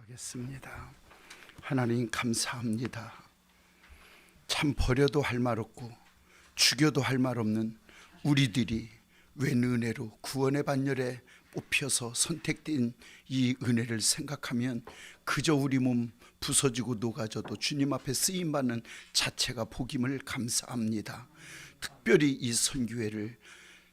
기도하겠습니다. 하나님 감사합니다. 참 버려도 할 말 없고 죽여도 할 말 없는 우리들이 웬 은혜로 구원의 반열에 뽑혀서 선택된 이 은혜를 생각하면 그저 우리 몸 부서지고 녹아져도 주님 앞에 쓰임받는 자체가 복임을 감사합니다. 특별히 이 선교회를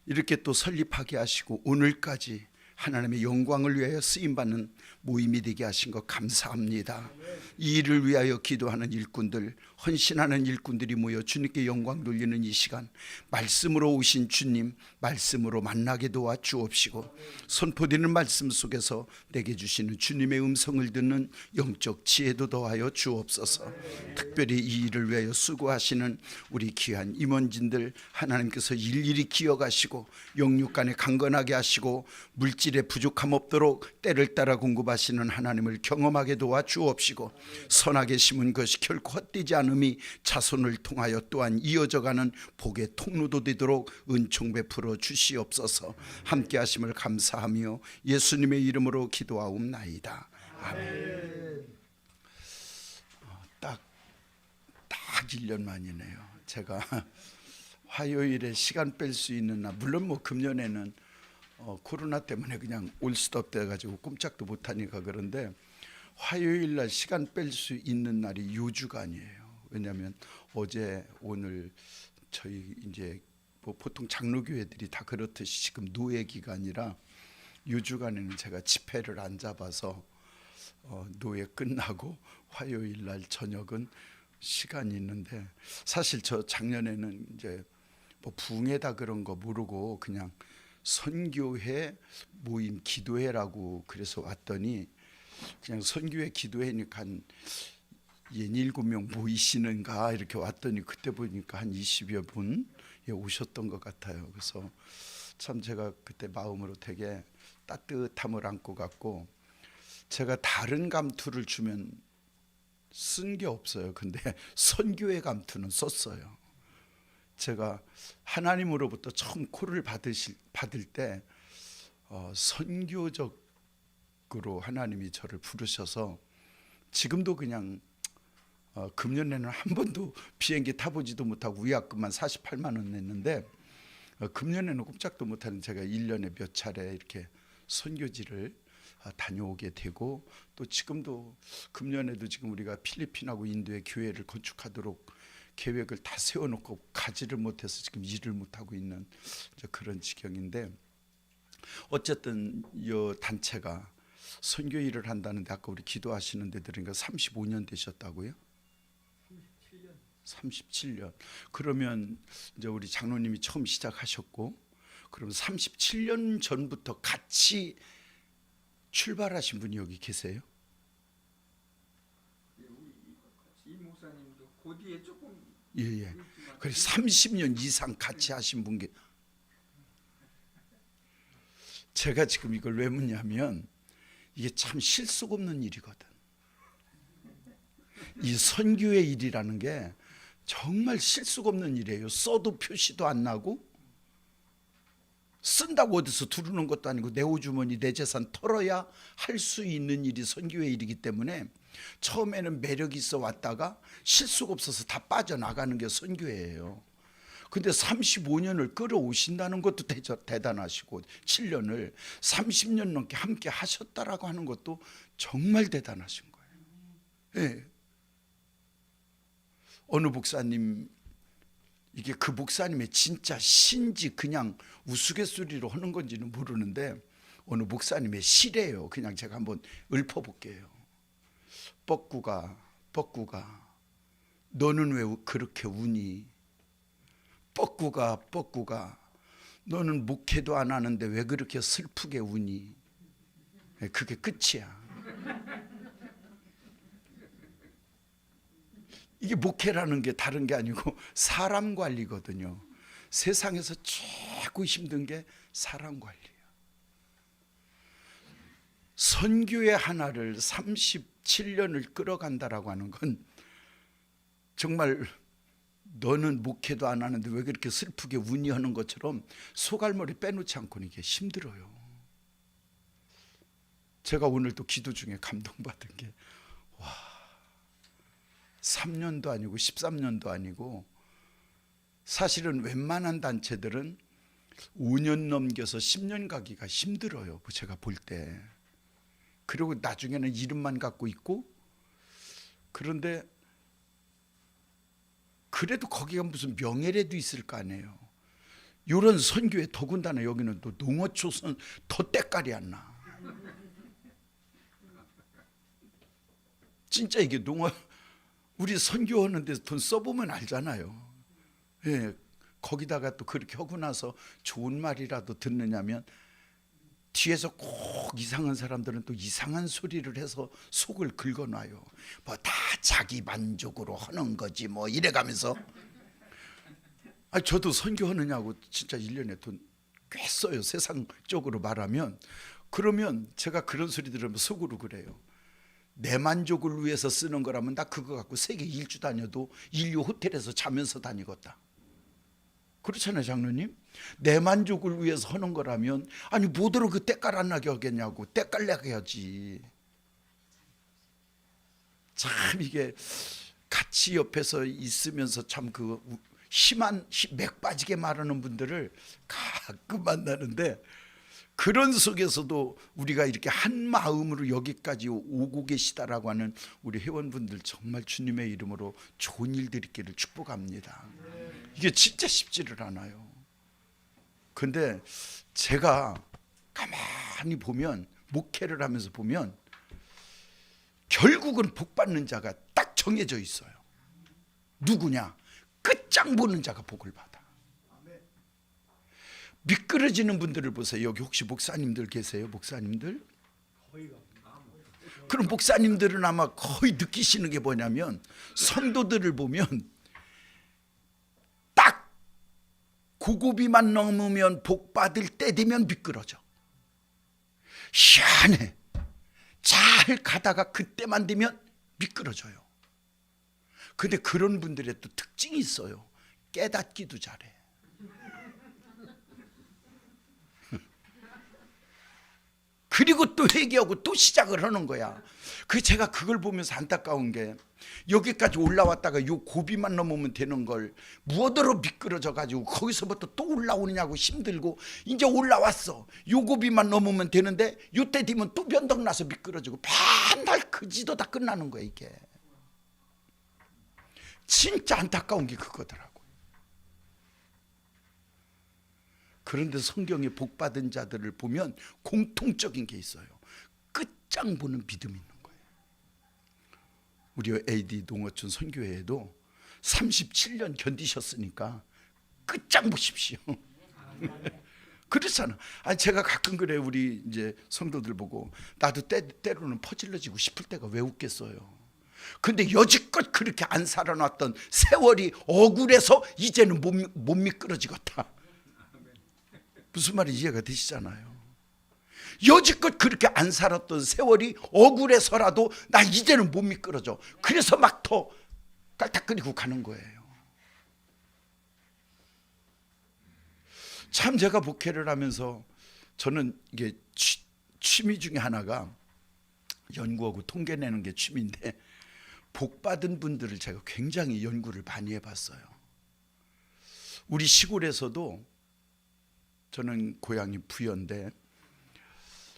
이렇게 또 설립하게 하시고 오늘까지 하나님의 영광을 위하여 쓰임받는 모임이 되게 하신 것 감사합니다. 이 일을 위하여 기도하는 일꾼들, 헌신하는 일꾼들이 모여 주님께 영광 돌리는 이 시간, 말씀으로 오신 주님, 말씀으로 만나게 도와 주옵시고 선포되는 말씀 속에서 내게 주시는 주님의 음성을 듣는 영적 지혜도 더하여 주옵소서. 특별히 이 일을 위하여 수고하시는 우리 귀한 임원진들 하나님께서 일일이 기억하시고 영육간에 강건하게 하시고 물질에 부족함 없도록 때를 따라 공급하시는 하나님을 경험하게 도와 주옵시고 선하게 심은 것이 결코 헛되지 않음이 자손을 통하여 또한 이어져가는 복의 통로도 되도록 은총 베풀어 주시옵소서. 함께 하심을 감사하며 예수님의 이름으로 기도하옵나이다. 아멘. 딱 1년 만이네요. 제가 화요일에 시간 뺄 수 있는 날, 물론 뭐 금년에는 코로나 때문에 그냥 올 수도 없다 해가지고 꼼짝도 못하니까 그런데 화요일 날 시간 뺄 수 있는 날이 요주간이에요. 왜냐하면 어제 오늘 저희 이제 뭐 보통 장로교회들이 다 그렇듯이 지금 노예 기간이라 요주간에는 제가 집회를 안 잡아서 노예 끝나고 화요일 날 저녁은 시간이 있는데, 사실 저 작년에는 이제 뭐 부흥회다 그런 거 모르고 그냥 선교회 모임 기도회라고 그래서 왔더니 그냥 선교회 기도회니까 한 7명 모이시는가 이렇게 왔더니 그때 보니까 한 20여 분 오셨던 것 같아요. 그래서 참 제가 그때 마음으로 되게 따뜻함을 안고 갔고, 제가 다른 감투를 주면 쓴 게 없어요. 근데 선교회 감투는 썼어요. 제가 하나님으로부터 처음 콜을 받을 때 선교적으로 하나님이 저를 부르셔서, 지금도 그냥 금년에는 한 번도 비행기 타보지도 못하고 위약금만 48만 원 냈는데 금년에는 꼼짝도 못하는 제가 1년에 몇 차례 이렇게 선교지를 다녀오게 되고, 또 지금도 금년에도 지금 우리가 필리핀하고 인도의 교회를 건축하도록 계획을 다 세워놓고 가지를 못해서 지금 일을 못하고 있는 그런 지경인데, 어쨌든 이 단체가 선교 일을 한다는데 아까 우리 기도하시는 데 들으니까 35년 되셨다고요? 37년. 그러면 이제 우리 장로님이 처음 시작하셨고, 그럼 37년 전부터 같이 출발하신 분이 여기 계세요? 이 목사님도 그 뒤에 조금 예. 그래서 30년 이상 같이 하신 분 제가 지금 이걸 왜 묻냐면 이게 참 실속 없는 일이거든. 이 선교의 일이라는 게 정말 실속 없는 일이에요. 써도 표시도 안 나고 쓴다고 어디서 두르는 것도 아니고 내 호주머니 내 재산 털어야 할 수 있는 일이 선교의 일이기 때문에 처음에는 매력이 있어 왔다가 실속 없어서 다 빠져나가는 게 선교예요. 근데 35년을 끌어오신다는 것도 대단하시고 7년을 30년 넘게 함께 하셨다라고 하는 것도 정말 대단하신 거예요. 네. 어느 목사님, 이게 그 목사님의 진짜 신지 그냥 우스갯소리로 하는 건지는 모르는데 어느 목사님의 시래요. 그냥 제가 한번 읊어볼게요. 뻐꾸가 너는 왜 그렇게 우니? 뻐꾸가 너는 목회도 안 하는데 왜 그렇게 슬프게 우니? 그게 끝이야. 이게 목회라는 게 다른 게 아니고 사람 관리거든요. 세상에서 최고 힘든 게 사람 관리예요. 선교회 하나를 37년을 끌어간다라고 하는 건 정말 너는 목회도 안 하는데 왜 그렇게 슬프게 우니 하는 것처럼 소갈머리 빼놓지 않고는 이게 힘들어요. 제가 오늘 또 기도 중에 감동받은 게 3년도 아니고 13년도 아니고 사실은 웬만한 단체들은 5년 넘겨서 10년 가기가 힘들어요. 제가 볼 때. 그리고 나중에는 이름만 갖고 있고 그런데 그래도 거기가 무슨 명예라도 있을 거 아니에요. 이런 선교에 더군다나 여기는 또 농어촌은 더 때깔이 안 나. 진짜 이게 우리 선교하는 데서 돈 써보면 알잖아요. 예, 거기다가 또 그렇게 하고 나서 좋은 말이라도 듣느냐면 뒤에서 꼭 이상한 사람들은 또 이상한 소리를 해서 속을 긁어놔요. 뭐 다 자기 만족으로 하는 거지 뭐 이래가면서. 저도 선교하느냐고 진짜 1년에 돈 꽤 써요. 세상적으로 말하면. 그러면 제가 그런 소리 들으면 속으로 그래요. 내 만족을 위해서 쓰는 거라면 나 그거 갖고 세계 일주 다녀도 인류 호텔에서 자면서 다니겠다. 그렇잖아요, 장로님. 내 만족을 위해서 하는 거라면 아니 뭐더러 그 때깔 안 나게 하겠냐고. 때깔 나게 해야지. 참 이게 같이 옆에서 있으면서 참 그 심한 맥 빠지게 말하는 분들을 가끔 만나는데 그런 속에서도 우리가 이렇게 한 마음으로 여기까지 오고 계시다라고 하는 우리 회원분들 정말 주님의 이름으로 좋은 일들 있기를 축복합니다. 이게 진짜 쉽지를 않아요. 근데 제가 가만히 보면 목회를 하면서 보면 결국은 복 받는 자가 딱 정해져 있어요. 누구냐? 끝장 보는 자가 복을 받아. 미끄러지는 분들을 보세요. 여기 혹시 목사님들 계세요? 목사님들? 그럼 목사님들은 아마 거의 느끼시는 게 뭐냐면 성도들을 보면 딱 고고비만 넘으면 복 받을 때 되면 미끄러져. 희한해. 잘 가다가 그때만 되면 미끄러져요. 근데 그런 분들의 또 특징이 있어요. 깨닫기도 잘해. 그리고 또 회개하고 또 시작을 하는 거야. 제가 그걸 보면서 안타까운 게 여기까지 올라왔다가 요 고비만 넘으면 되는 걸 무엇으로 미끄러져 가지고 거기서부터 또 올라오느냐고 힘들고 이제 올라왔어. 요 고비만 넘으면 되는데 요때 되면 또 변덕 나서 미끄러지고 맨날 그 지도 다 끝나는 거야 이게. 진짜 안타까운 게 그거더라고요. 그런데 성경에 복받은 자들을 보면 공통적인 게 있어요. 끝장 보는 믿음이 있는 거예요. 우리 AD 농어촌 선교회에도 37년 견디셨으니까 끝장 보십시오. 그렇잖아. 제가 가끔 그래. 우리 이제 성도들 보고 나도 때로는 퍼질러지고 싶을 때가 왜 웃겠어요. 근데 여지껏 그렇게 안 살아났던 세월이 억울해서 이제는 못 미끄러지겠다. 무슨 말인지 이해가 되시잖아요. 여지껏 그렇게 안 살았던 세월이 억울해서라도 나 이제는 못 미끄러져. 그래서 막 더 깔딱거리고 가는 거예요. 참 제가 목회를 하면서 저는 이게 취미 중에 하나가 연구하고 통계 내는 게 취미인데 복 받은 분들을 제가 굉장히 연구를 많이 해봤어요. 우리 시골에서도 저는 고향이 부여인데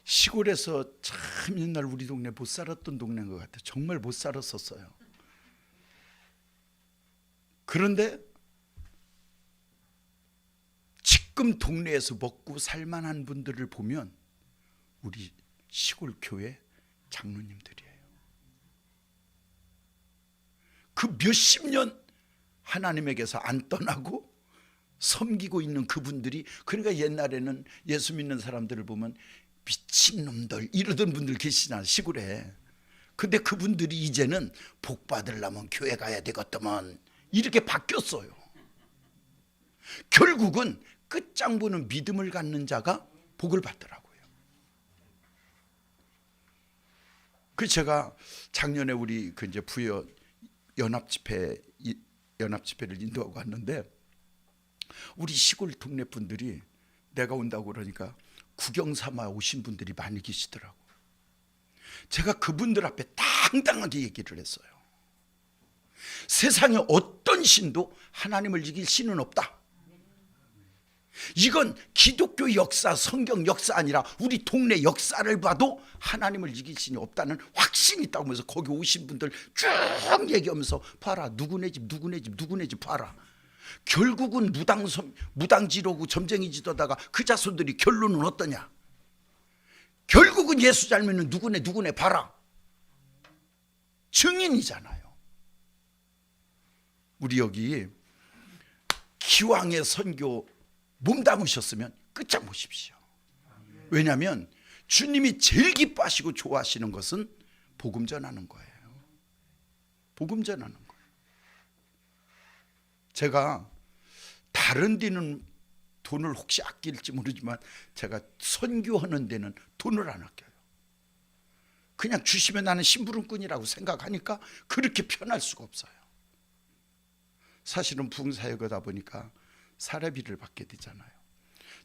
시골에서 참 옛날 우리 동네 못 살았던 동네인 것 같아요. 정말 못 살았었어요. 그런데 지금 동네에서 먹고 살만한 분들을 보면 우리 시골 교회 장로님들이에요. 그 몇십 년 하나님에게서 안 떠나고 섬기고 있는 그분들이, 그러니까 옛날에는 예수 믿는 사람들을 보면 미친놈들 이러던 분들 계시잖아요, 시골에. 근데 그분들이 이제는 복 받으려면 교회 가야 되겠다만 이렇게 바뀌었어요. 결국은 끝장 보는 믿음을 갖는 자가 복을 받더라고요. 그 제가 작년에 우리 그 이제 부여 연합집회를 인도하고 왔는데 우리 시골 동네 분들이 내가 온다고 그러니까 구경 삼아 오신 분들이 많이 계시더라고. 제가 그분들 앞에 당당하게 얘기를 했어요. 세상에 어떤 신도 하나님을 이길 신은 없다. 이건 기독교 역사, 성경 역사 아니라 우리 동네 역사를 봐도 하나님을 이길 신이 없다는 확신이 있다고 하면서 거기 오신 분들 쭉 얘기하면서 봐라, 누구네 집 누구네 집 누구네 집 봐라. 결국은 무당지로고 점쟁이지도다가 그 자손들이 결론은 어떠냐? 결국은 예수 잘 믿는 누구네 봐라. 증인이잖아요. 우리 여기 기왕의 선교 몸담으셨으면 끝장 보십시오. 왜냐하면 주님이 제일 기뻐하시고 좋아하시는 것은 복음 전하는 거예요. 복음 전하는 거예요. 제가 다른 데는 돈을 혹시 아낄지 모르지만 제가 선교하는 데는 돈을 안 아껴요. 그냥 주시면 나는 심부름꾼이라고 생각하니까 그렇게 편할 수가 없어요. 사실은 부흥사역이다 보니까 사례비를 받게 되잖아요.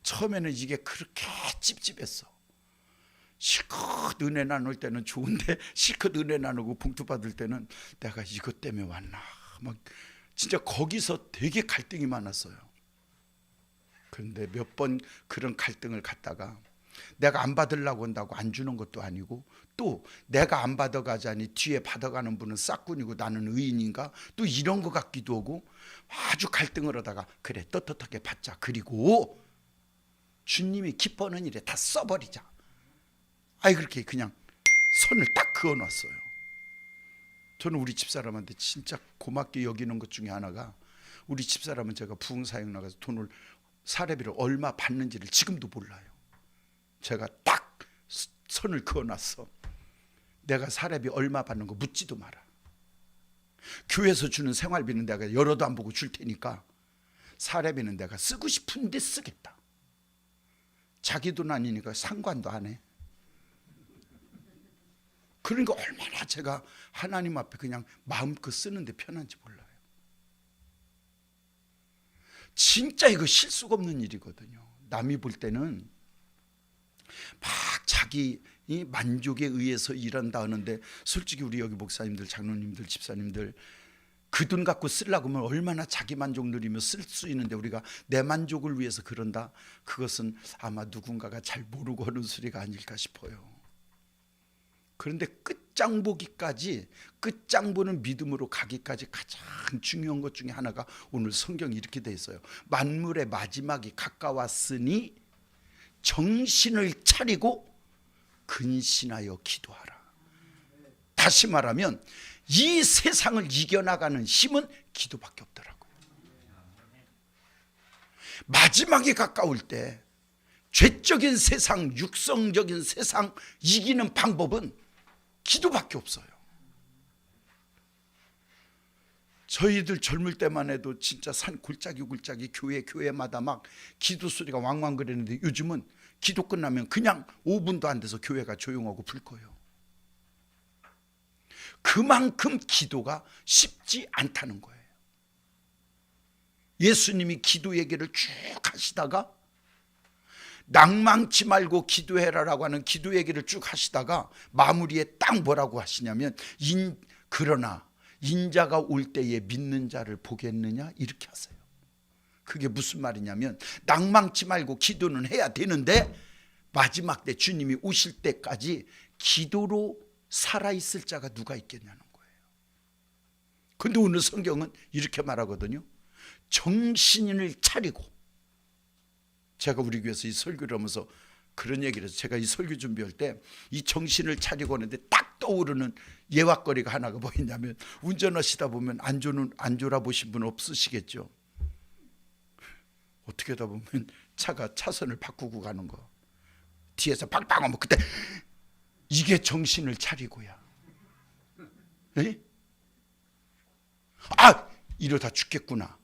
처음에는 이게 그렇게 찝찝했어. 실컷 은혜 나눌 때는 좋은데 실컷 은혜 나누고 봉투 받을 때는 내가 이것 때문에 왔나 막 진짜 거기서 되게 갈등이 많았어요. 그런데 몇 번 그런 갈등을 갖다가 내가 안 받으려고 한다고 안 주는 것도 아니고 또 내가 안 받아가자니 뒤에 받아가는 분은 싹군이고 나는 의인인가 또 이런 것 같기도 하고 아주 갈등을 하다가 그래 떳떳하게 받자. 그리고 주님이 기뻐하는 일에 다 써버리자. 아이 그렇게 그냥 선을 딱 그어놨어요. 저는 우리 집사람한테 진짜 고맙게 여기는 것 중에 하나가 우리 집사람은 제가 부흥사역 나가서 돈을 사례비를 얼마 받는지를 지금도 몰라요. 제가 딱 선을 그어놨어. 내가 사례비 얼마 받는 거 묻지도 마라. 교회에서 주는 생활비는 내가 열어도 안 보고 줄 테니까 사례비는 내가 쓰고 싶은데 쓰겠다. 자기 돈 아니니까 상관도 안 해. 그러니까 얼마나 제가 하나님 앞에 그냥 마음껏 쓰는데 편한지 몰라요. 진짜 이거 실수가 없는 일이거든요. 남이 볼 때는 막 자기 만족에 의해서 일한다 하는데 솔직히 우리 여기 목사님들, 장로님들, 집사님들 그 돈 갖고 쓰려고 하면 얼마나 자기 만족 누리며 쓸 수 있는데 우리가 내 만족을 위해서 그런다? 그것은 아마 누군가가 잘 모르고 하는 소리가 아닐까 싶어요. 그런데 끝장보기까지, 끝장보는 믿음으로 가기까지 가장 중요한 것 중에 하나가 오늘 성경이 이렇게 돼 있어요. 만물의 마지막이 가까웠으니 정신을 차리고 근신하여 기도하라. 다시 말하면 이 세상을 이겨나가는 힘은 기도밖에 없더라고요. 마지막이 가까울 때 죄적인 세상, 육성적인 세상 이기는 방법은 기도밖에 없어요. 저희들 젊을 때만 해도 진짜 산 골짜기 교회마다 막 기도 소리가 왕왕 그랬는데 요즘은 기도 끝나면 그냥 5분도 안 돼서 교회가 조용하고 불 거예요. 그만큼 기도가 쉽지 않다는 거예요. 예수님이 기도 얘기를 쭉 하시다가 낭망치 말고 기도해라라고 하는 기도 얘기를 쭉 하시다가 마무리에 딱 뭐라고 하시냐면 그러나 인자가 올 때에 믿는 자를 보겠느냐 이렇게 하세요. 그게 무슨 말이냐면 낭망치 말고 기도는 해야 되는데 마지막 때 주님이 오실 때까지 기도로 살아있을 자가 누가 있겠냐는 거예요. 근데 오늘 성경은 이렇게 말하거든요. 정신을 차리고, 제가 우리 교회에서 이 설교를 하면서 그런 얘기를 해서 제가 이 설교 준비할 때 이 정신을 차리고 하는데 딱 떠오르는 예화거리가 하나가 뭐였냐면 운전하시다 보면 안 졸아보신 분 없으시겠죠. 어떻게 하다 보면 차가 차선을 바꾸고 가는 거 뒤에서 빵빵하면 그때 이게 정신을 차리고야. 에? 아 이러다 죽겠구나.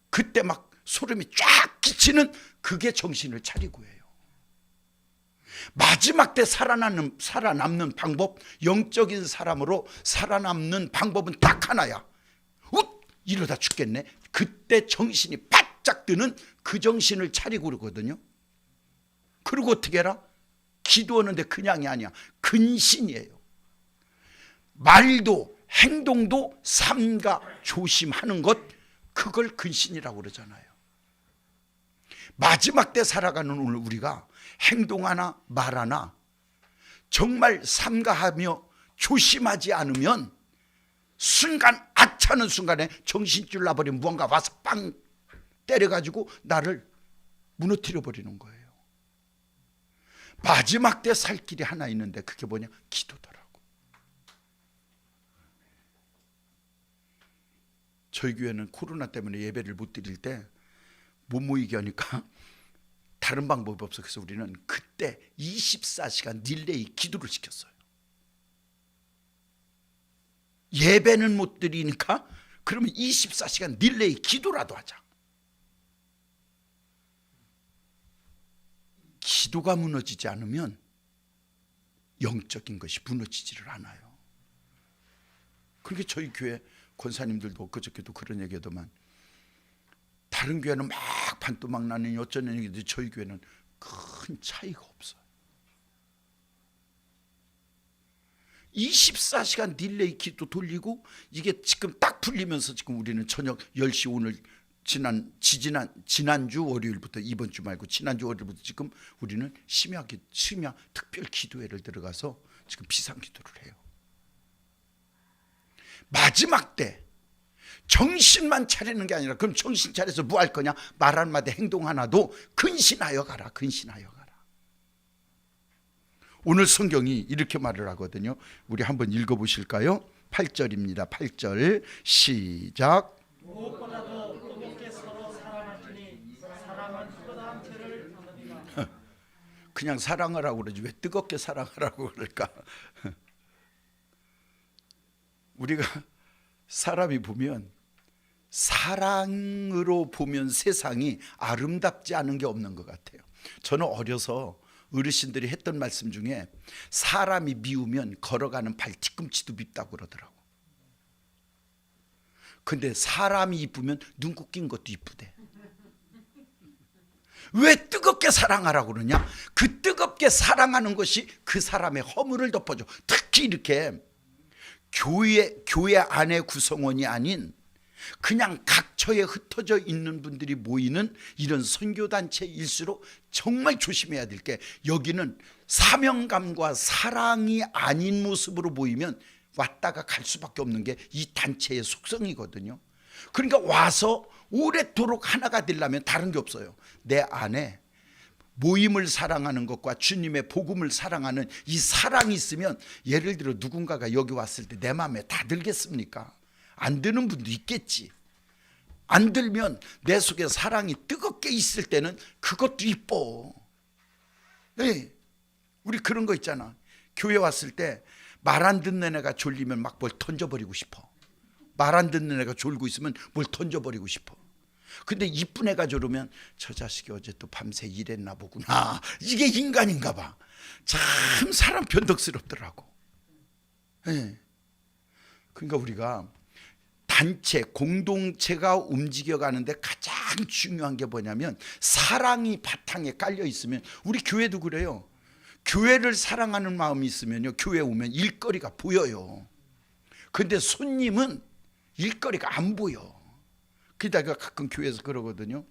그때 막 소름이 쫙 끼치는 그게 정신을 차리고예요. 마지막 때 살아남는 방법, 영적인 사람으로 살아남는 방법은 딱 하나야. 이러다 죽겠네. 그때 정신이 바짝 드는 그 정신을 차리고 그러거든요. 그리고 어떻게 해라? 기도하는데 그냥이 아니야. 근신이에요. 말도 행동도 삼가 조심하는 것, 그걸 근신이라고 그러잖아요. 마지막 때 살아가는 오늘 우리가 행동하나 말하나 정말 삼가하며 조심하지 않으면 순간 아차는 순간에 정신줄 나버린 무언가 와서 빵 때려가지고 나를 무너뜨려 버리는 거예요. 마지막 때 살 길이 하나 있는데 그게 뭐냐? 기도더라고. 저희 교회는 코로나 때문에 예배를 못 드릴 때 못 모이게 하니까 다른 방법이 없어. 그래서 우리는 그때 24시간 릴레이 기도를 시켰어요. 예배는 못 드리니까 그러면 24시간 릴레이 기도라도 하자. 기도가 무너지지 않으면 영적인 것이 무너지지를 않아요. 그렇게 저희 교회 권사님들도 그저께도 그런 얘기하더만, 다른 교회는 막 반토막 나는 어쩌는 얘기인데 저희 교회는 큰 차이가 없어요. 24시간 딜레이 기도 돌리고 이게 지금 딱 풀리면서 지금 우리는 저녁 10시 오늘 지난주 월요일부터, 이번 주 말고 지난주 월요일부터 지금 우리는 심야 특별 기도회를 들어가서 지금 비상기도를 해요. 마지막 때 정신만 차리는 게 아니라, 그럼 정신 차려서 뭐 할 거냐? 말 한마디 행동 하나도 근신하여 가라. 근신하여 가라. 오늘 성경이 이렇게 말을 하거든요. 우리 한번 읽어보실까요? 8절입니다. 8절 시작. 무엇보다도 뜨겁게 서로 사랑하시니 사랑은 끄다한 죄를 얻으리라. 그냥 사랑하라고 그러지 왜 뜨겁게 사랑하라고 그럴까? 우리가 사람이 보면, 사랑으로 보면 세상이 아름답지 않은 게 없는 것 같아요. 저는 어려서 어르신들이 했던 말씀 중에 사람이 미우면 걸어가는 발 뒤꿈치도 밉다고 그러더라고. 근데 사람이 이쁘면 눈곱 낀 것도 이쁘대. 왜 뜨겁게 사랑하라고 그러냐? 그 뜨겁게 사랑하는 것이 그 사람의 허물을 덮어줘. 특히 이렇게 교회 안의 구성원이 아닌 그냥 각처에 흩어져 있는 분들이 모이는 이런 선교단체일수록 정말 조심해야 될 게, 여기는 사명감과 사랑이 아닌 모습으로 모이면 왔다가 갈 수밖에 없는 게 이 단체의 속성이거든요. 그러니까 와서 오랫도록 하나가 되려면 다른 게 없어요. 내 안에 모임을 사랑하는 것과 주님의 복음을 사랑하는 이 사랑이 있으면, 예를 들어 누군가가 여기 왔을 때 내 마음에 다 들겠습니까? 안 드는 분도 있겠지. 안 들면 내 속에 사랑이 뜨겁게 있을 때는 그것도 이뻐. 네, 우리 그런 거 있잖아. 교회 왔을 때 말 안 듣는 애가 졸리면 막 뭘 던져버리고 싶어. 말 안 듣는 애가 졸고 있으면 뭘 던져버리고 싶어. 근데 이쁜 애가 졸으면 저 자식이 어제 또 밤새 일했나 보구나. 이게 인간인가 봐. 참 사람 변덕스럽더라고. 네. 그러니까 우리가 단체, 공동체가 움직여가는데 가장 중요한 게 뭐냐면, 사랑이 바탕에 깔려 있으면, 우리 교회도 그래요. 교회를 사랑하는 마음이 있으면요, 교회 오면 일거리가 보여요. 근데 손님은 일거리가 안 보여. 그러다가 가끔 교회에서 그러거든요.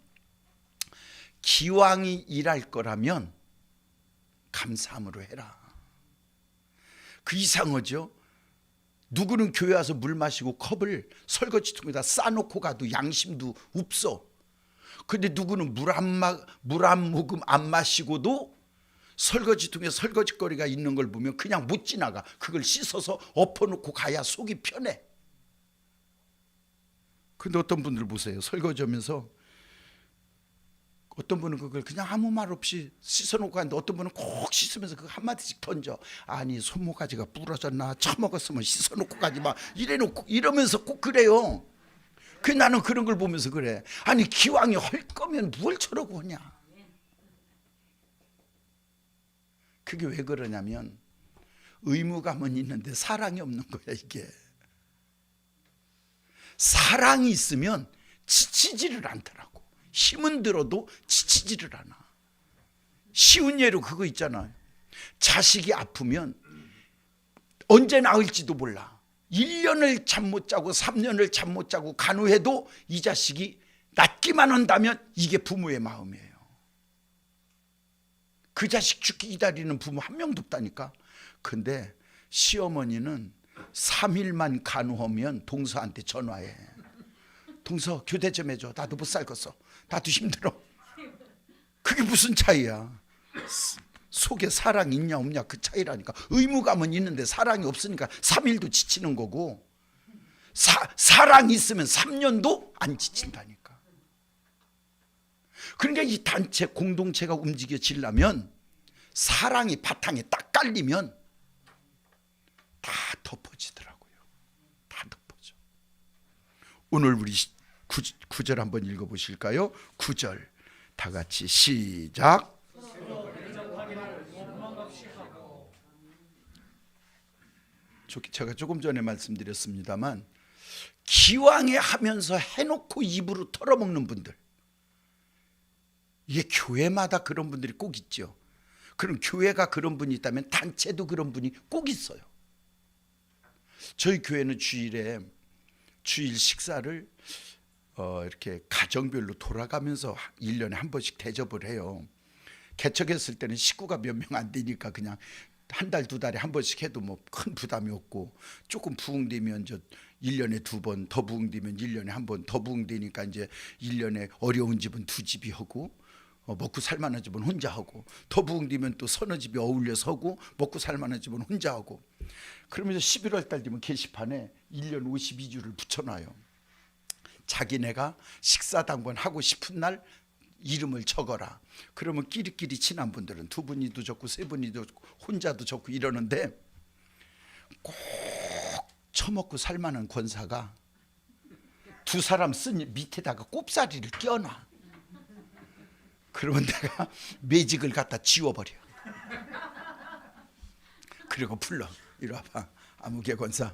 기왕이 일할 거라면 감사함으로 해라. 그 이상하죠? 누구는 교회 와서 물 마시고 컵을 설거지통에다 싸놓고 가도 양심도 없어. 근데 누구는 물 한 모금 안 마시고도 설거지통에 설거지거리가 있는 걸 보면 그냥 못 지나가. 그걸 씻어서 엎어놓고 가야 속이 편해. 근데 어떤 분들 보세요. 설거지하면서 어떤 분은 그걸 그냥 아무 말 없이 씻어놓고 가는데, 어떤 분은 꼭 씻으면서 그거 한마디씩 던져. 아니 손모가지가 부러졌나, 처먹었으면 씻어놓고 가지 마, 이래놓고 이러면서 꼭 그래요. 그 나는 그런 걸 보면서 그래. 아니 기왕이 할 거면 뭘 저러고 하냐. 그게 왜 그러냐면 의무감은 있는데 사랑이 없는 거야. 이게 사랑이 있으면 지치지를 않더라고. 힘은 들어도 지치지를 않아. 쉬운 예로 그거 있잖아요. 자식이 아프면 언제 나을지도 몰라. 1년을 잠 못 자고 3년을 잠 못 자고 간호해도 이 자식이 낫기만 한다면 이게 부모의 마음이에요. 그 자식 죽기 기다리는 부모 한 명도 없다니까. 근데 시어머니는 3일만 간호하면 동서한테 전화해. 동서 교대 좀 해줘. 나도 못 살겠어. 나도 힘들어. 그게 무슨 차이야. 속에 사랑이 있냐 없냐 그 차이라니까. 의무감은 있는데 사랑이 없으니까 3일도 지치는 거고, 사랑이 있으면 3년도 안 지친다니까. 그러니까 이 단체 공동체가 움직여지려면 사랑이 바탕에 딱 깔리면 다 덮어지더라고요. 다 덮어져. 오늘 우리 9절 한번 읽어보실까요? 9절 다 같이 시작. 제가 조금 전에 말씀드렸습니다만 기왕에 하면서 해놓고 입으로 털어먹는 분들, 이게 교회마다 그런 분들이 꼭 있죠. 그럼 교회가 그런 분이 있다면 단체도 그런 분이 꼭 있어요. 저희 교회는 주일 식사를 이렇게 가정별로 돌아가면서 1년에 한 번씩 대접을 해요. 개척했을 때는 식구가 몇 명 안 되니까 그냥 한 달, 두 달에 한 번씩 해도 뭐 큰 부담이 없고, 조금 부흥되면 1년에 2번, 더 부흥되면 1년에 한 번 더 부흥되니까 이제 1년에 어려운 집은 2집이 하고, 먹고 살만한 집은 혼자 하고, 더 부흥되면 또 서너 집이 어울려서 하고, 먹고 살만한 집은 혼자 하고. 그러면서 11월 달 되면 게시판에 1년 52주를 붙여놔요. 자기네가 식사당번 하고 싶은 날 이름을 적어라. 그러면 끼리끼리 친한 분들은 2분이도 적고 3분이도 적고 혼자도 적고 이러는데, 꼭 처먹고 살만한 권사가 2 사람 쓴 밑에다가 꼽사리를 껴놔. 그러면 내가 매직을 갖다 지워버려. 그리고 불러. 이리 와봐. 아무개 권사,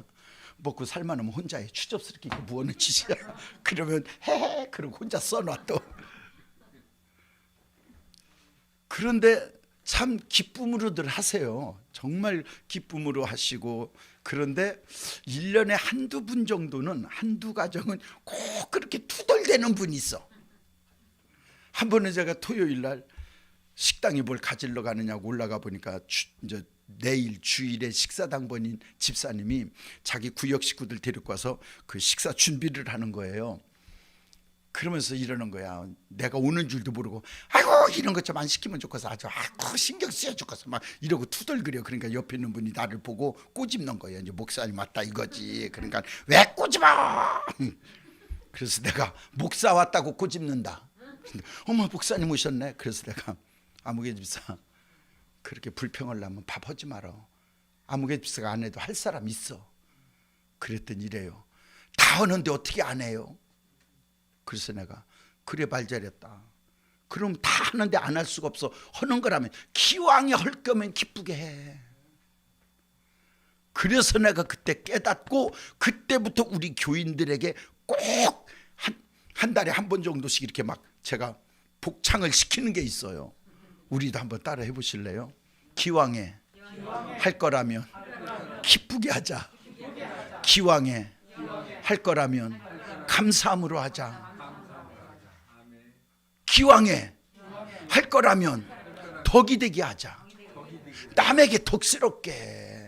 먹고 살만하면 혼자 해. 추접스럽게 이거 뭐하는 짓이야. 그러면 헤헤 그러고 혼자 써놔 또. 그런데 참 기쁨으로들 하세요. 정말 기쁨으로 하시고. 그런데 1년에 한두 분 정도는, 한두 가정은 꼭 그렇게 투덜대는 분이 있어. 한 번은 제가 토요일 날 식당에 뭘 가지러 가느냐고 올라가 보니까 이제 내일 주일에 식사당번인 집사님이 자기 구역 식구들 데리고 와서 그 식사 준비를 하는 거예요. 그러면서 이러는 거야. 내가 오는 줄도 모르고, 아이고 이런 것 좀 안 시키면 좋겠어. 아주 신경 쓰여 좋겠어. 막 이러고 투덜거려. 그러니까 옆에 있는 분이 나를 보고 꼬집는 거예요. 이제 목사님 맞다 이거지. 그러니까 왜 꼬집어? 그래서 내가 목사 왔다고 꼬집는다. 어머 목사님 오셨네. 그래서 내가 아무개 집사, 그렇게 불평을 하면 밥하지 마라. 아무개 집사가 안 해도 할 사람 있어. 그랬더니 이래요. 다 하는데 어떻게 안 해요? 그래서 내가 그래 말 잘했다. 그럼 다 하는데 안 할 수가 없어. 하는 거라면 기왕에 할 거면 기쁘게 해. 그래서 내가 그때 깨닫고, 그때부터 우리 교인들에게 꼭 한 달에 한 번 정도씩 이렇게 막 제가 복창을 시키는 게 있어요. 우리도 한번 따라 해보실래요? 기왕에 할 거라면 기쁘게 하자. 기왕에 할 거라면 감사함으로 하자. 기왕에 할 거라면 덕이 되게 하자. 남에게 덕스럽게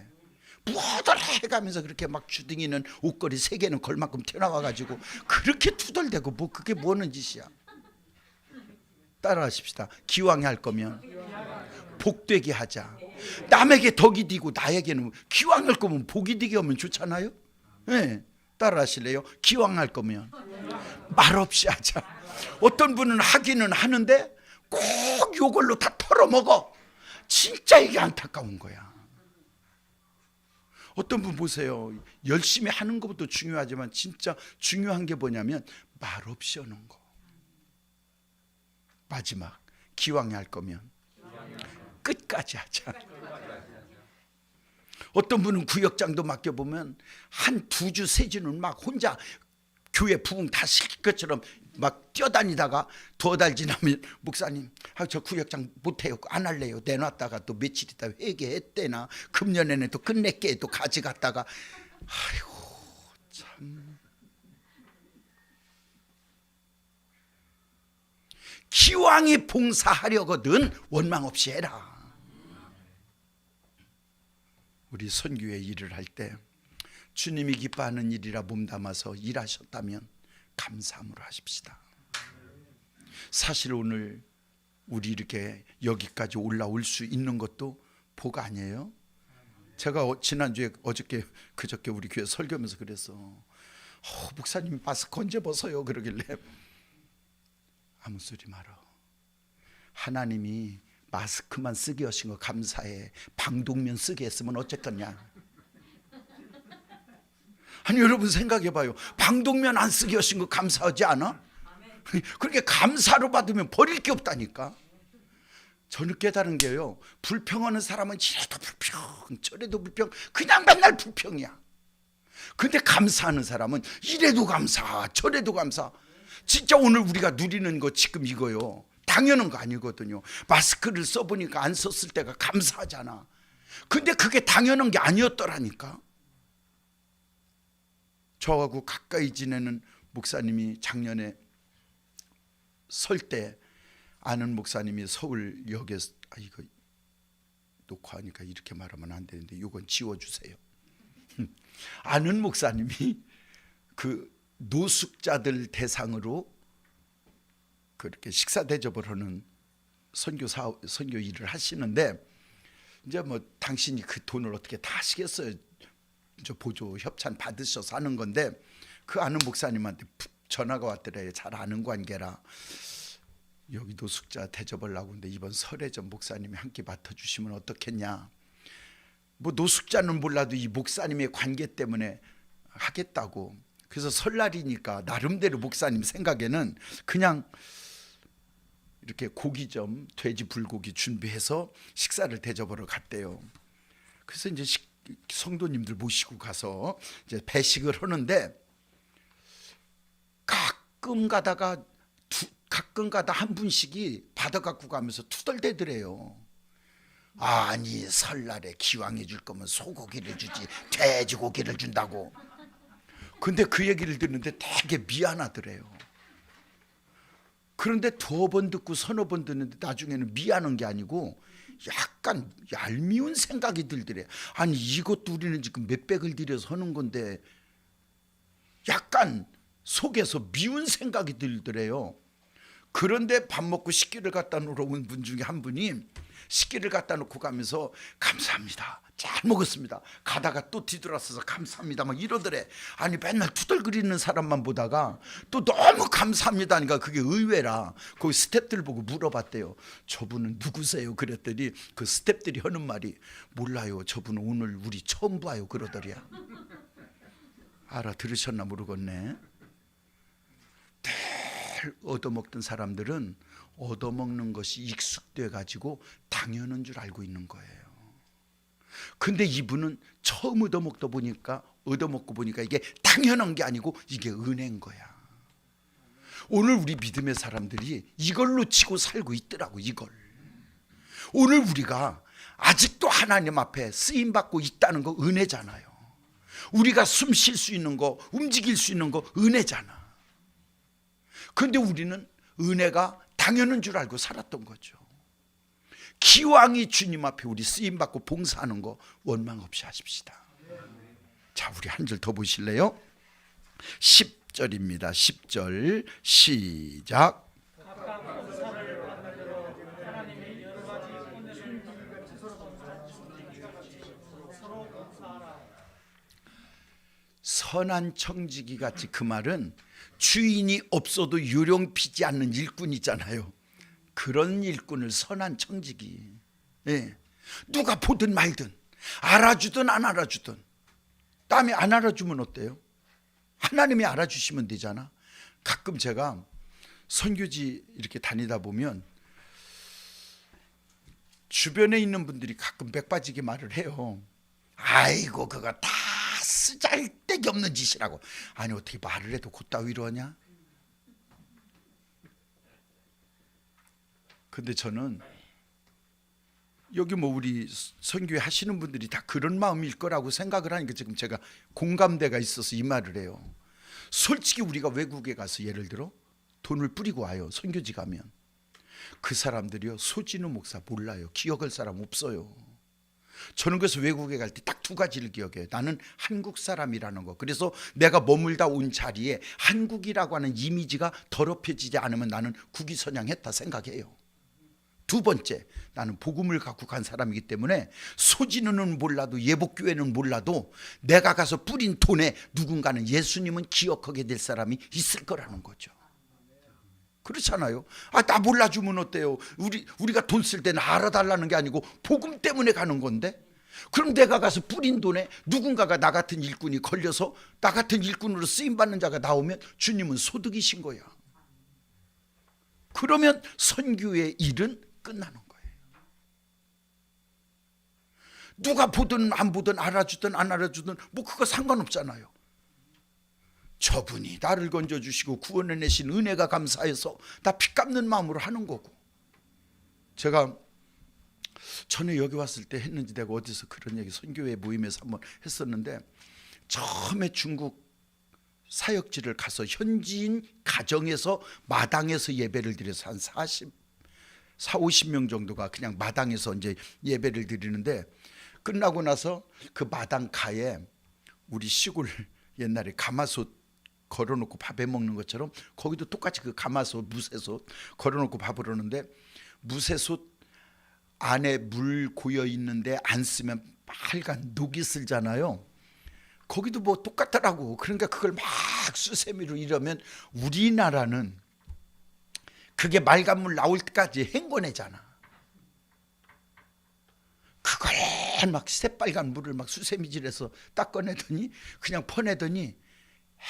무엇을 해가면서 그렇게 막 주둥이는 옷걸이 3개는 걸 만큼 튀어나와가지고 그렇게 투덜대고 뭐 그게 뭐는 짓이야. 따라하십시다. 기왕에 할 거면 복되게 하자. 남에게 덕이 되고 나에게는, 기왕 할 거면 복이 되게 하면 좋잖아요. 네. 따라하실래요? 기왕 할 거면 말없이 하자. 어떤 분은 하기는 하는데 꼭 이걸로 다 털어먹어. 진짜 이게 안타까운 거야. 어떤 분 보세요. 열심히 하는 것도 중요하지만 진짜 중요한 게 뭐냐면 말없이 하는 거. 마지막, 기왕에 할 거면 끝까지 하자. 어떤 분은 구역장도 맡겨보면 한 2주, 3주는 막 혼자 교회 부흥 다 시킬 것처럼 막 뛰어다니다가 2달 지나면 목사님, 저 구역장 못해요, 안 할래요. 내놨다가 또 며칠 있다 회개했대나 금년에는 또 끝낼게 또 가져갔다가, 아이고 참 기왕이 봉사하려거든 원망 없이 해라. 우리 선교회 일을 할 때 주님이 기뻐하는 일이라 몸담아서 일하셨다면 감사함으로 하십시다. 사실 오늘 우리 이렇게 여기까지 올라올 수 있는 것도 복 아니에요? 제가 지난주에 그저께 우리 교회 설교하면서 그랬어. 목사님 마스크 언제 벗어요? 그러길래 아무 소리 말어. 하나님이 마스크만 쓰게 하신 거 감사해. 방독면 쓰게 했으면 어쨌겠냐. 아니 여러분 생각해봐요. 방독면 안 쓰게 하신 거 감사하지 않아? 그렇게 감사로 받으면 버릴 게 없다니까. 저는 깨달은 게요, 불평하는 사람은 이래도 불평 저래도 불평, 그냥 맨날 불평이야. 근데 감사하는 사람은 이래도 감사 저래도 감사. 진짜 오늘 우리가 누리는 거 지금 이거요, 당연한 거 아니거든요. 마스크를 써보니까 안 썼을 때가 감사하잖아. 근데 그게 당연한 게 아니었더라니까. 저하고 가까이 지내는 목사님이 작년에 설 때 아는 목사님이 서울역에, 이거 놓고 하니까 이렇게 말하면 안 되는데 이건 지워주세요. 아는 목사님이 그 노숙자들 대상으로 그렇게 식사 대접을 하는 선교 일을 하시는데, 이제 뭐 당신이 그 돈을 어떻게 다 하시겠어요? 저 보조 협찬 받으셔서 하는 건데, 그 아는 목사님한테 전화가 왔더래요. 잘 아는 관계라 여기 노숙자 대접하려고 하는데 이번 설에 좀 목사님이 한 끼 맡아주시면 어떻겠냐. 뭐 노숙자는 몰라도 이 목사님의 관계 때문에 하겠다고. 그래서 설날이니까 나름대로 목사님 생각에는 그냥 이렇게 고기 좀 돼지 불고기 준비해서 식사를 대접하러 갔대요. 그래서 이제 성도님들 모시고 가서 이제 배식을 하는데 가끔 가다 한 분씩이 받아 갖고 가면서 투덜대더래요. 아니 설날에 기왕해 줄 거면 소고기를 주지 돼지고기를 준다고. 근데 그 얘기를 듣는데 되게 미안하더래요. 그런데 두어 번 듣고 서너 번 듣는데 나중에는 미안한 게 아니고 약간 얄미운 생각이 들더래. 아니 이것도 우리는 지금 몇백을 들여서 하는 건데, 약간 속에서 미운 생각이 들더래요. 그런데 밥 먹고 식기를 갖다 놓으러 온 분 중에 한 분이 식기를 갖다 놓고 가면서 감사합니다, 잘 먹었습니다, 가다가 또 뒤돌아서서 감사합니다 막 이러더래. 아니 맨날 투덜거리는 사람만 보다가 또 너무 감사합니다 하니까 그게 의외라. 거기 스태프들 보고 물어봤대요. 저분은 누구세요? 그랬더니 그 스태프들이 하는 말이 몰라요, 저분은 오늘 우리 처음 봐요 그러더래요. 알아들으셨나 모르겠네. 얻어먹던 사람들은 얻어먹는 것이 익숙돼 가지고 당연한 줄 알고 있는 거예요. 근데 이분은 처음 얻어먹고 보니까 이게 당연한 게 아니고 이게 은혜인 거야. 오늘 우리 믿음의 사람들이 이걸로 치고 살고 있더라고. 이걸 오늘 우리가 아직도 하나님 앞에 쓰임받고 있다는 거 은혜잖아요. 우리가 숨 쉴 수 있는 거, 움직일 수 있는 거 은혜잖아. 근데 우리는 은혜가 당연한 줄 알고 살았던 거죠. 기왕이 주님 앞에 우리 쓰임받고 봉사하는 거 원망 없이 하십시다. 자, 우리 한 절 더 보실래요? 10절입니다 10절 시작. 선한 청지기 같이, 그 말은 주인이 없어도 요령 피지 않는 일꾼 있잖아요. 그런 일꾼을 선한 청지기. 예. 누가 보든 말든 알아주든 안 알아주든, 남이 안 알아주면 어때요? 하나님이 알아주시면 되잖아. 가끔 제가 선교지 이렇게 다니다 보면 주변에 있는 분들이 가끔 맥빠지게 말을 해요. 아이고 그거 다 쓰잘데기 없는 짓이라고. 아니 어떻게 말을 해도 그따위로 하냐? 근데 저는 여기 뭐 우리 선교회 하시는 분들이 다 그런 마음일 거라고 생각을 하니까 지금 제가 공감대가 있어서 이 말을 해요. 솔직히 우리가 외국에 가서 예를 들어 돈을 뿌리고 와요. 선교지 가면 그 사람들이요, 소진우 목사 몰라요. 기억할 사람 없어요. 저는 그래서 외국에 갈 때 딱 두 가지를 기억해요. 나는 한국 사람이라는 거. 그래서 내가 머물다 온 자리에 한국이라고 하는 이미지가 더럽혀지지 않으면 나는 국위선양했다 생각해요. 두 번째, 나는 복음을 갖고 간 사람이기 때문에 소진우는 몰라도 예복교회는 몰라도 내가 가서 뿌린 돈에 누군가는 예수님은 기억하게 될 사람이 있을 거라는 거죠. 그렇잖아요. 나 몰라주면 어때요? 우리가 돈 쓸 때는 알아달라는 게 아니고 복음 때문에 가는 건데, 그럼 내가 가서 뿌린 돈에 누군가가 나 같은 일꾼이 걸려서 나 같은 일꾼으로 쓰임받는 자가 나오면 주님은 소득이신 거야. 그러면 선교의 일은 끝나는 거예요. 누가 보든 안 보든 알아주든 안 알아주든 뭐 그거 상관없잖아요. 저분이 나를 건져주시고 구원해내신 은혜가 감사해서 나 피 갚는 마음으로 하는 거고. 제가 전에 여기 왔을 때 했는지 내가 어디서 그런 얘기 선교회 모임에서 한번 했었는데, 처음에 중국 사역지를 가서 현지인 가정에서 마당에서 예배를 드려서 한 50명 정도가 그냥 마당에서 이제 예배를 드리는데, 끝나고 나서 그 마당 가에 우리 시골 옛날에 가마솥 걸어놓고 밥해 먹는 것처럼 거기도 똑같이 그 가마솥 무쇠솥 걸어놓고 밥을 하는데, 무쇠솥 안에 물 고여 있는데 안 쓰면 빨간 녹이 슬잖아요. 거기도 뭐 똑같더라고. 그러니까 그걸 막 수세미로 이러면 우리나라는 그게 맑은 물 나올 때까지 헹궈내잖아. 그걸 막 새빨간 물을 막 수세미질해서 닦아내더니 그냥 퍼내더니,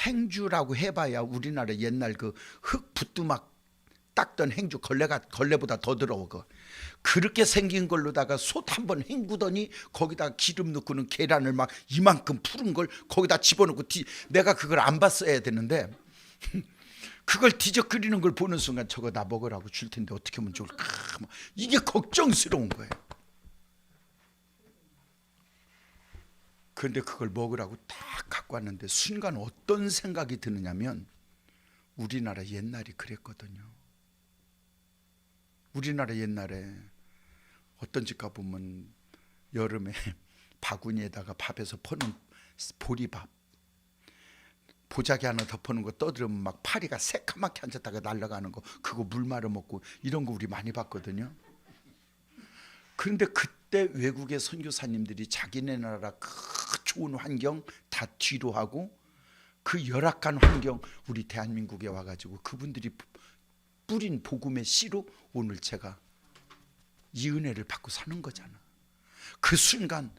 행주라고 해봐야 우리나라 옛날 그 흙 부뚜막 닦던 행주, 걸레보다 더 더러워. 그렇게 생긴 걸로다가 솥 한번 헹구더니 거기다 기름 넣고는 계란을 막 이만큼 푸른 걸 거기다 집어넣고, 내가 그걸 안 봤어야 되는데 그걸 뒤적거리는 걸 보는 순간 저거 나 먹으라고 줄 텐데 어떻게 하면 좋을까, 이게 걱정스러운 거예요. 그런데 그걸 먹으라고 딱 갖고 왔는데 순간 어떤 생각이 드느냐면, 우리나라 옛날이 그랬거든요. 우리나라 옛날에 어떤 집 가보면 여름에 바구니에다가 밥에서 퍼는 보리밥, 보자기 하나 덮어놓은 거 떠들으면 막 파리가 새카맣게 앉았다가 날아가는 거, 그거 물 말아 먹고 이런 거 우리 많이 봤거든요. 그런데 그때 외국의 선교사님들이 자기네 나라 그 좋은 환경 다 뒤로 하고 그 열악한 환경 우리 대한민국에 와가지고 그분들이 뿌린 복음의 씨로 오늘 제가 이 은혜를 받고 사는 거잖아. 그 순간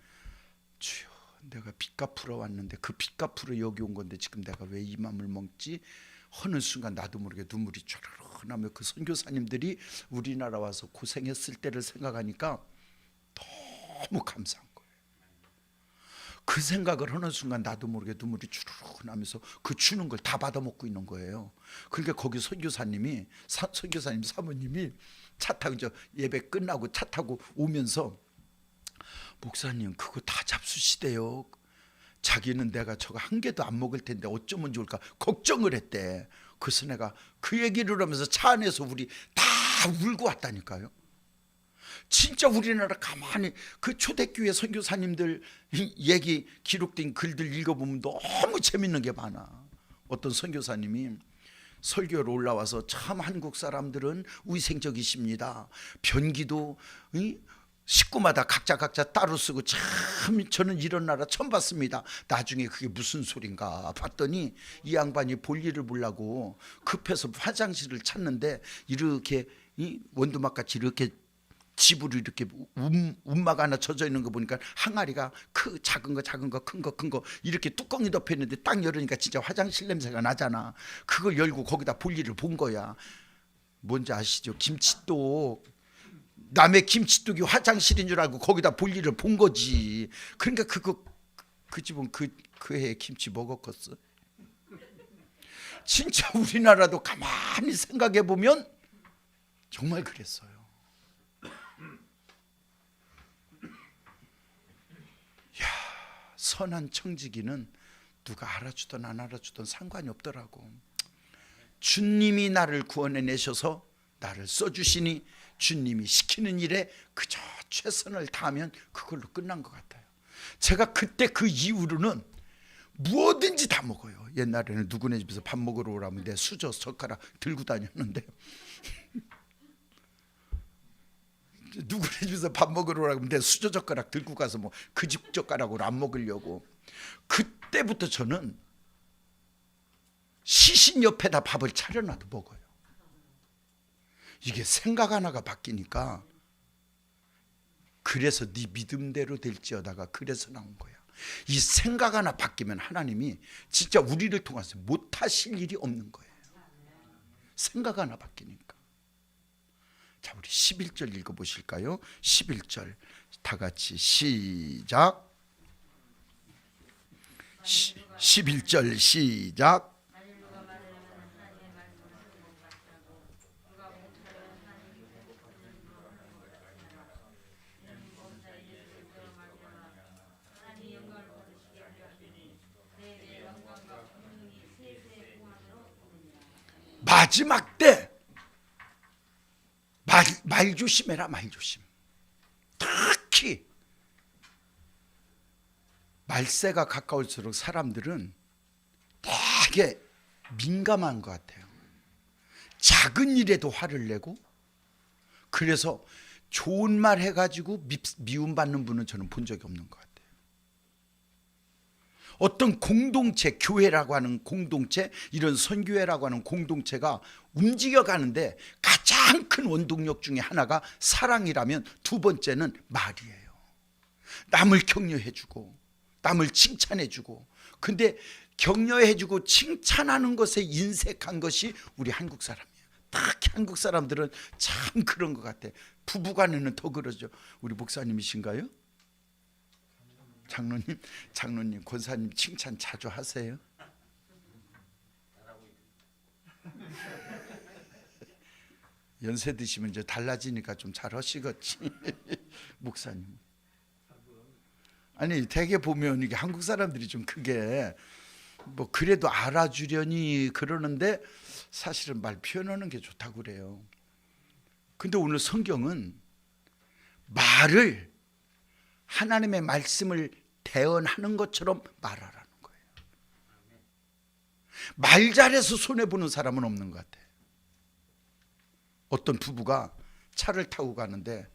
주여, 내가 빚 갚으러 왔는데 그 빚 갚으러 여기 온 건데 지금 내가 왜 이 맘을 먹지 하는 순간 나도 모르게 눈물이 촤르르 나며, 그 선교사님들이 우리나라 와서 고생했을 때를 생각하니까 너무 감사한 거예요. 그 생각을 하는 순간 나도 모르게 눈물이 주르륵 나면서 그 주는 걸 다 받아 먹고 있는 거예요. 그러니까 거기 선교사님 사모님이 차 타고 이제 예배 끝나고 차 타고 오면서, 목사님 그거 다 잡수시대요. 자기는 내가 저거 한 개도 안 먹을 텐데 어쩌면 좋을까 걱정을 했대. 그래서 내가 그 얘기를 하면서 차 안에서 우리 다 울고 왔다니까요. 진짜 우리나라 가만히 그 초대교회 선교사님들 얘기 기록된 글들 읽어보면 너무 재밌는 게 많아. 어떤 선교사님이 설교로 올라와서, 참 한국 사람들은 위생적이십니다. 변기도 식구마다 각자 따로 쓰고 참 저는 이런 나라 처음 봤습니다. 나중에 그게 무슨 소린가 봤더니 이 양반이 볼일을 보려고 급해서 화장실을 찾는데 이렇게 원두막같이 이렇게 집으로 이렇게 움막 하나 젖어 있는 거 보니까 항아리가 작은 거 큰 거 이렇게 뚜껑이 덮여 있는데 딱 열으니까 진짜 화장실 냄새가 나잖아. 그걸 열고 거기다 볼일을 본 거야. 뭔지 아시죠? 김치독, 남의 김치독이 화장실인 줄 알고 거기다 볼일을 본 거지. 그러니까 그 집은 그 해에 김치 먹었겠어. 진짜 우리나라도 가만히 생각해 보면 정말 그랬어요. 선한 청지기는 누가 알아주든 안 알아주든 상관이 없더라고. 주님이 나를 구원해 내셔서 나를 써주시니 주님이 시키는 일에 그저 최선을 다하면 그걸로 끝난 것 같아요. 제가 그때 그 이후로는 무엇든지 다 먹어요. 옛날에는 누구네 집에서 밥 먹으러 오라면 내 수저 젓가락 들고 다녔는데 누구네 집에서 밥 먹으러 오라면 내 수저 젓가락 들고 가서 뭐 그 집 젓가락으로 안 먹으려고. 그때부터 저는 시신 옆에다 밥을 차려놔도 먹어요. 이게 생각 하나가 바뀌니까 그래서 네 믿음대로 될지어다가 그래서 나온 거야. 이 생각 하나 바뀌면 하나님이 진짜 우리를 통해서 못하실 일이 없는 거예요. 생각 하나 바뀌니까. 자, 우리 11절 읽어보실까요? 11절 다 같이 시작. 11절 시작. 마지막 때 말 조심해라. 말 조심. 특히 말세가 가까울수록 사람들은 되게 민감한 것 같아요. 작은 일에도 화를 내고, 그래서 좋은 말 해가지고 미움받는 분은 저는 본 적이 없는 것 같아요. 어떤 공동체, 교회라고 하는 공동체, 이런 선교회라고 하는 공동체가 움직여가는데 가장 큰 원동력 중에 하나가 사랑이라면 두 번째는 말이에요. 남을 격려해주고 남을 칭찬해주고. 근데 격려해주고 칭찬하는 것에 인색한 것이 우리 한국 사람이에요. 특히 한국 사람들은 참 그런 것 같아. 부부간에는 더 그러죠. 우리 목사님이신가요? 장로님, 권사님 칭찬 자주 하세요? 연세 드시면 이제 달라지니까 좀 잘 하시겠지. 목사님. 아니, 대개 보면 이게 한국 사람들이 좀 그게 뭐 그래도 알아주려니 그러는데 사실은 말 표현하는 게 좋다고 그래요. 근데 오늘 성경은 말을 하나님의 말씀을 대언하는 것처럼 말하라는 거예요. 말 잘해서 손해보는 사람은 없는 것 같아요. 어떤 부부가 차를 타고 가는데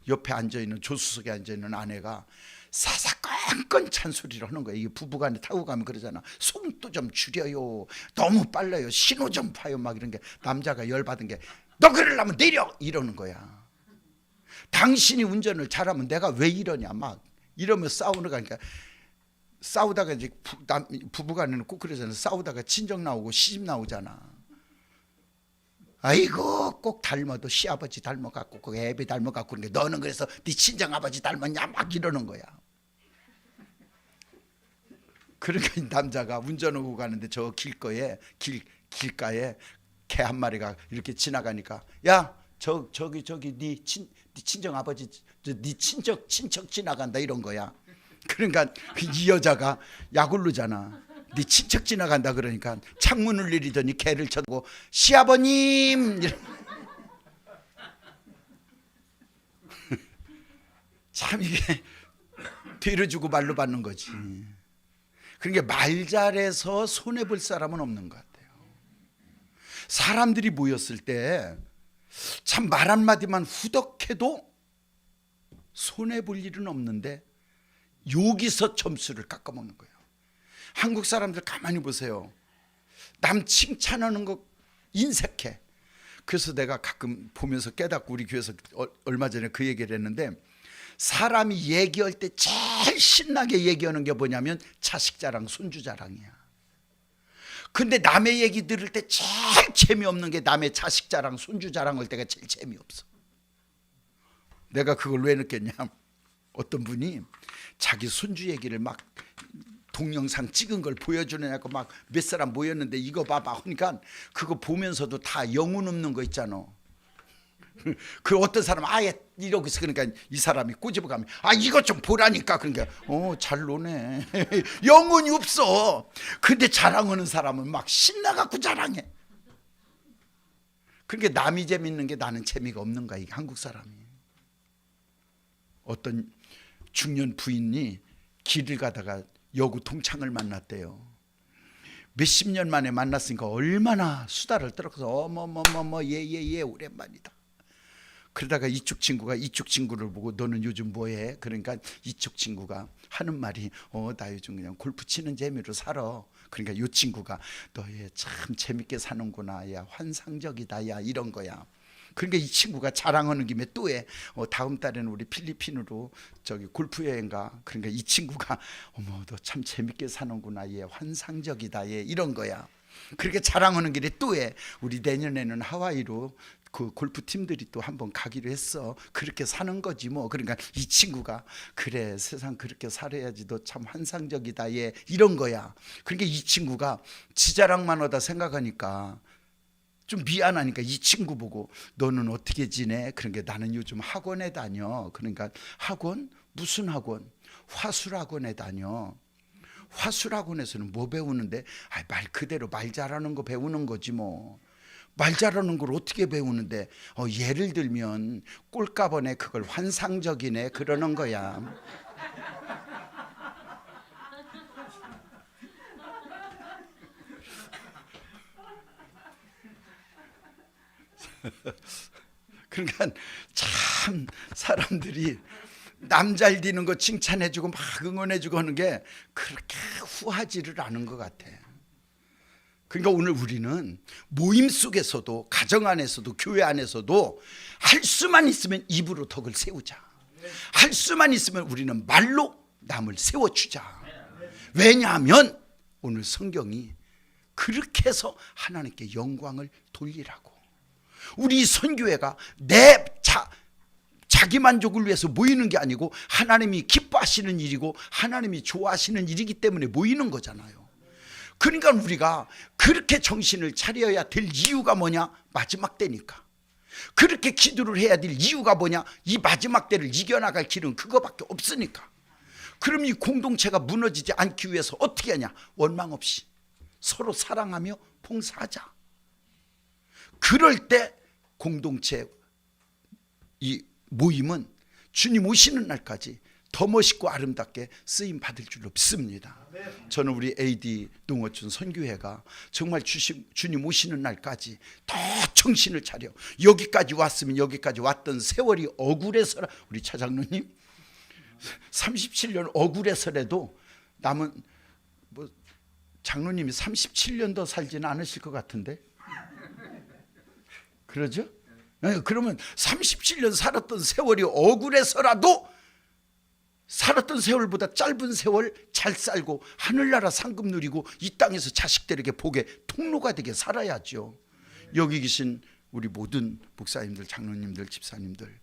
옆에 앉아있는, 조수석에 앉아있는 아내가 사사건건 잔소리를 하는 거예요. 이게 부부간에 타고 가면 그러잖아. 속도 좀 줄여요, 너무 빨라요, 신호 좀 봐요, 막 이런 게. 남자가 열받은 게, 너 그러려면 내려! 이러는 거야. 당신이 운전을 잘하면 내가 왜 이러냐, 막 이러면 싸우는 거니까. 싸우다가 이제 부부간에는 꼭 그러잖아. 싸우다가 친정 나오고 시집 나오잖아. 아이고, 꼭 닮아도 시아버지 닮아갖고 꼭 애비 닮아갖고 그러는데 너는 그래서 네 친정 아버지 닮았냐, 막 이러는 거야. 그러니까 남자가 운전하고 가는데 저 길가에 개 한 마리가 이렇게 지나가니까, 야, 저기 네 친정 아버지, 네 친척 지나간다, 이런 거야. 그러니까 이 여자가 약올르잖아. 네 친척 지나간다 그러니까 창문을 내리더니 개를 쳐고, 시아버님. 참 이게 뒤로 주고 말로 받는 거지. 그러니까 말 잘해서 손해볼 사람은 없는 것 같아요. 사람들이 모였을 때 참 말 한마디만 후덕해도 손해볼 일은 없는데 여기서 점수를 깎아먹는 거예요. 한국 사람들 가만히 보세요. 남 칭찬하는 거 인색해. 그래서 내가 가끔 보면서 깨닫고, 우리 교회에서 얼마 전에 그 얘기를 했는데, 사람이 얘기할 때 제일 신나게 얘기하는 게 뭐냐면 자식 자랑, 손주 자랑이야. 근데 남의 얘기 들을 때 제일 재미없는 게 남의 자식 자랑, 손주 자랑할 때가 제일 재미없어. 내가 그걸 왜 느꼈냐, 어떤 분이 자기 손주 얘기를 막 동영상 찍은 걸 보여주느냐고 막 몇 사람 모였는데 이거 봐봐 하니까 그거 보면서도 다 영혼 없는 거 있잖아. 그 어떤 사람은 아예 이러고 있어. 그러니까 이 사람이 꼬집어 가면 이것 좀 보라니까. 그러니까 잘 노네. 영혼이 없어. 근데 자랑하는 사람은 막 신나갖고 자랑해. 그러니까 남이 재밌는 게 나는 재미가 없는 거야, 이게 한국 사람이. 어떤 중년 부인이 길을 가다가 여고 동창을 만났대요. 몇십 년 만에 만났으니까 얼마나 수다를 떨어서 어머머머머 예예예 오랜만이다. 그러다가 이쪽 친구가 이쪽 친구를 보고 너는 요즘 뭐해? 그러니까 이쪽 친구가 하는 말이 나 요즘 그냥 골프 치는 재미로 살아. 그러니까 이 친구가 너 얘 참 재밌게 사는구나, 야 환상적이다, 야 이런 거야. 그러니까 이 친구가 자랑하는 김에 또 해. 다음 달에는 우리 필리핀으로 저기 골프 여행 가. 그러니까 이 친구가 어머 너 참 재밌게 사는구나, 얘 환상적이다, 얘 이런 거야. 그렇게 자랑하는 길에 또 해. 우리 내년에는 하와이로 그 골프 팀들이 또 한번 가기로 했어. 그렇게 사는 거지 뭐. 그러니까 이 친구가 그래 세상 그렇게 살아야지, 너 참 환상적이다, 얘 이런 거야. 그러니까 이 친구가 지 자랑만 하다 생각하니까 좀 미안하니까 이 친구 보고 너는 어떻게 지내? 그러니까 나는 요즘 학원에 다녀. 그러니까 학원? 무슨 학원? 화술학원에 다녀. 화술학원에서는 뭐 배우는데? 말 그대로 말 잘하는 거 배우는 거지 뭐. 말 잘하는 걸 어떻게 배우는데? 예를 들면 꼴까번에 그걸 환상적이네 그러는 거야. 그러니까 참 사람들이 남 잘 되는 거 칭찬해주고 막 응원해주고 하는 게 그렇게 후하지를 않은 것 같아. 그러니까 오늘 우리는 모임 속에서도 가정 안에서도 교회 안에서도 할 수만 있으면 입으로 덕을 세우자. 할 수만 있으면 우리는 말로 남을 세워주자. 왜냐하면 오늘 성경이 그렇게 해서 하나님께 영광을 돌리라고. 우리 선교회가 자기 만족을 위해서 모이는 게 아니고 하나님이 기뻐하시는 일이고 하나님이 좋아하시는 일이기 때문에 모이는 거잖아요. 그러니까 우리가 그렇게 정신을 차려야 될 이유가 뭐냐? 마지막 때니까. 그렇게 기도를 해야 될 이유가 뭐냐? 이 마지막 때를 이겨나갈 길은 그거밖에 없으니까. 그럼 이 공동체가 무너지지 않기 위해서 어떻게 하냐? 원망 없이 서로 사랑하며 봉사하자. 그럴 때 공동체 이 모임은 주님 오시는 날까지 더 멋있고 아름답게 쓰임 받을 줄로 믿습니다. 저는 우리 AD 농어촌 선교회가 정말 주님 오시는 날까지 더 정신을 차려 여기까지 왔으면 여기까지 왔던 세월이 억울해서라. 우리 차장로님 37년 억울해서라도 남은 뭐 장로님이 37년 더 살지는 않으실 것 같은데 그러죠? 네, 그러면 37년 살았던 세월이 억울해서라도 살았던 세월보다 짧은 세월 잘 살고 하늘나라 상급 누리고 이 땅에서 자식들에게 복의 통로가 되게 살아야죠. 여기 계신 우리 모든 목사님들, 장로님들, 집사님들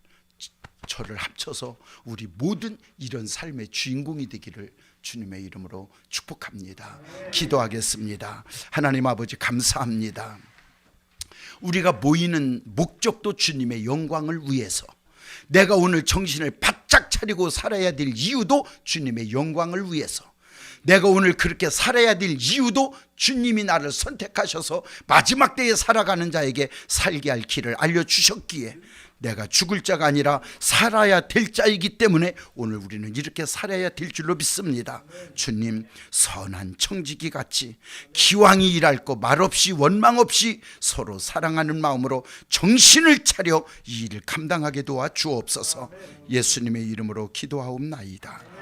저를 합쳐서 우리 모든 이런 삶의 주인공이 되기를 주님의 이름으로 축복합니다. 기도하겠습니다. 하나님 아버지 감사합니다. 우리가 모이는 목적도 주님의 영광을 위해서, 내가 오늘 정신을 바짝 차리고 살아야 될 이유도 주님의 영광을 위해서, 내가 오늘 그렇게 살아야 될 이유도 주님이 나를 선택하셔서 마지막 때에 살아가는 자에게 살게 할 길을 알려주셨기에 내가 죽을 자가 아니라 살아야 될 자이기 때문에 오늘 우리는 이렇게 살아야 될 줄로 믿습니다. 주님, 선한 청지기 같이 기왕이 일할 거 말없이 원망 없이 서로 사랑하는 마음으로 정신을 차려 이 일을 감당하게 도와 주옵소서. 예수님의 이름으로 기도하옵나이다.